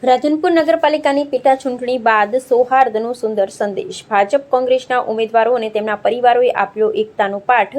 રાધનપુર નગરપાલિકાની પેટા ચૂંટણી બાદ સૌહાર્દનો સુંદર સંદેશ. ભાજપ કોંગ્રેસના ઉમેદવારો અને તેમના પરિવારોએ આપ્યો એકતાનો પાઠ.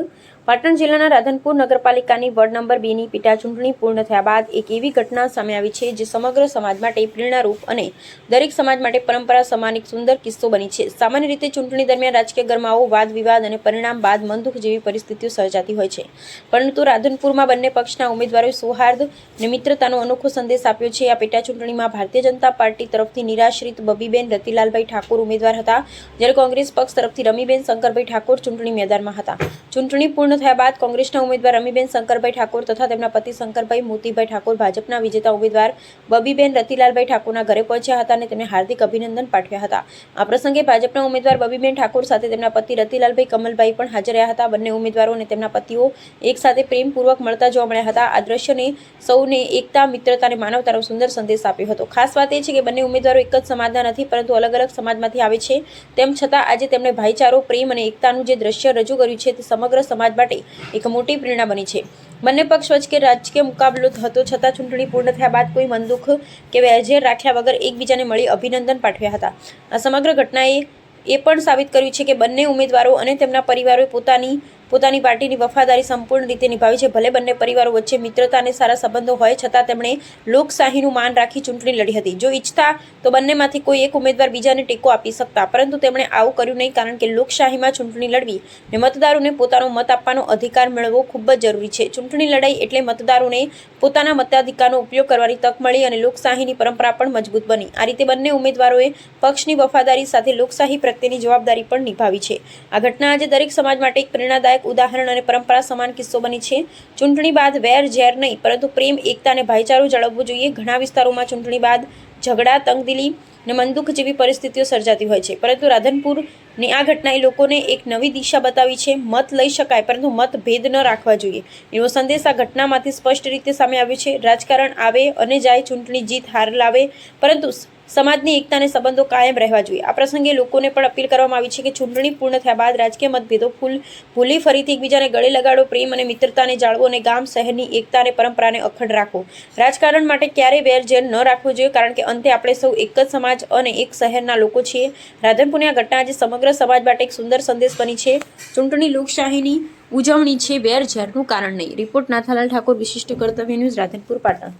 પાટણ જિલ્લાના રાધનપુર નગરપાલિકાની વોર્ડ નંબર 2 ની પેટા ચૂંટણી પૂર્ણ થયા બાદ એક એવી ઘટના સામે આવી છે જે સમગ્ર સમાજ માટે પ્રેરણારૂપ અને દરેક સમાજ માટે પરંપરા સમાન એક સુંદર કિસ્સો બની છે. સામાન્ય રીતે ચૂંટણી દરમિયાન રાજકીય ગરમાવો, વાદ વિવાદ અને પરિણામ બાદ મનદુખ જેવી પરિસ્થિતિઓ સર્જાતી હોય છે, પરંતુ રાધનપુરમાં બંને પક્ષના ઉમેદવારોએ સૌહાર્દ અને મિત્રતાનો અનોખો સંદેશ આપ્યો છે. આ પેટા ચૂંટણીમાં ભારતીય જનતા પાર્ટી તરફથી નિરાશ્રિત બબીબેન રતિલાલભાઈ ઠાકોર ઉમેદવાર હતા, જ્યારે કોંગ્રેસ પક્ષ તરફથી રમીબેન શંકરભાઈ ઠાકોર ચૂંટણી મેદાનમાં હતા. ચૂંટણી પૂર્ણ થયા બાદ કોંગ્રેસના ઉમેદવાર રમીબેન શંકરભાઈ ઠાકોર તથા તેમના પતિ શંકરભાઈ મોતીભાઈ ઠાકોર ભાજપના વિજેતા ઉમેદવાર બબીબેન રતિલાલભાઈ ઠાકોરના ઘરે પહોંચ્યા હતા અને તેમને હાર્દિક અભિનંદન પાઠવ્યા હતા. આ પ્રસંગે ભાજપના ઉમેદવાર બબીબેન ઠાકોર સાથે તેમના પતિ રતિલાલભાઈ કમલભાઈ પણ હાજર રહ્યા હતા. બંને ઉમેદવારો અને તેમના પતિઓ એક સાથે પ્રેમપૂર્વક મળતા જોવા મળ્યા હતા. આ દ્રશ્યને સૌને એકતા, મિત્રતા અને માનવતાનો સુંદર સંદેશ આપ્યો હતો. ખાસ વાત એ છે કે બંને ઉમેદવારો એક જ સમાજના નથી, પરંતુ અલગ અલગ સમાજમાંથી આવે છે. તેમ છતાં આજે તેમણે ભાઈચારો, પ્રેમ અને એકતાનું જે દ્રશ્ય રજૂ કર્યું છે તે સમગ્ર સમાજ માટે એક મોટી પ્રેરણા બની છે. બંને પક્ષ વચ્ચે રાજકીય મુકાબલો હતો, છતાં ચૂંટણી પૂર્ણ થયા બાદ કોઈ મનદુખ કે વેરઝેર રાખ્યા વગર એકબીજાને મળી અભિનંદન પાઠવ્યા હતા. આ સમગ્ર ઘટનાએ એ પણ સાબિત કર્યું છે કે બંને ઉમેદવારો અને તેમના પરિવારોએ પોતાની પાર્ટીની વફાદારી સંપૂર્ણ રીતે નિભાવી છે. ભલે બંને પરિવારો વચ્ચે મિત્રતા અને સારા સંબંધો હોય, છતાં તેમણે લોકશાહીનું માન રાખી ચૂંટણી લડી હતી. જો ઈચ્છતા તો બંનેમાંથી કોઈ એક ઉમેદવાર બીજાને ટેકો આપી શકતા, પરંતુ તેમણે આવું કર્યું નહીં, કારણ કે લોકશાહીમાં ચૂંટણી લડવી અને મતદારોને પોતાનો મત આપવાનો અધિકાર મેળવવો ખૂબ જ જરૂરી છે. ચૂંટણી લડાઈ એટલે મતદારોને પોતાના મતાધિકારનો ઉપયોગ કરવાની તક મળી અને લોકશાહીની પરંપરા પણ મજબૂત બની. આ રીતે બંને ઉમેદવારોએ પક્ષની વફાદારી સાથે લોકશાહી પ્રત્યેની જવાબદારી પણ નિભાવી છે. આ ઘટના આજે દરેક સમાજ માટે એક પ્રેરણાદાયક ઉદાહરણ અને પરંપરા સમાન કિસ્સો બની છે. ચૂંટણી બાદ વેર ઝેર નહીં, પરંતુ પ્રેમ, એકતા અને ભાઈચારો જાળવવો જોઈએ. ઘણા વિસ્તારોમાં ચૂંટણી બાદ ઝઘડા, તંગદિલી અને મનદુખ જેવી પરિસ્થિતિઓ સર્જાતી હોય છે, પરંતુ રાધનપુરની આ ઘટનાએ લોકોને એક નવી દિશા બતાવી છે. મત લઈ શકાય, પરંતુ મતભેદ ન રાખવા જોઈએ એવો સંદેશ આ ઘટનામાંથી સ્પષ્ટ રીતે સામે આવ્યો છે. રાજકારણ આવે અને જાય, ચૂંટણી જીત હાર લાવે, પરંતુ સમાજની એકતા અને સંબંધો કાયમ રહેવા જોઈએ. આ પ્રસંગે લોકોને પણ અપીલ કરવામાં આવી છે કે ચૂંટણી પૂર્ણ થયા બાદ રાજકીય મતભેદો ભૂલી ફરીથી એકબીજાને ગળે લગાડો, પ્રેમ અને મિત્રતાને જાળવો અને ગામ શહેરની એકતા અને પરંપરાને અખંડ રાખો. રાજકારણ માટે ક્યારેય વેરઝેર ન રાખવું જોઈએ, કારણ કે અંતે આપણે સૌ એક જ સમાજ અને એક શહેરના લોકો છીએ. રાધનપુરની આ ઘટના આજે સમગ્ર સમાજ માટે એક સુંદર સંદેશ બની છે. ચૂંટણી લોકશાહીની ઉજવણી છે, વેરઝેરનું કારણ નહીં. રિપોર્ટ નાથાલાલ ઠાકોર, વિશિષ્ટ કર્તવ્ય ન્યૂઝ, રાધનપુર, પાટણ.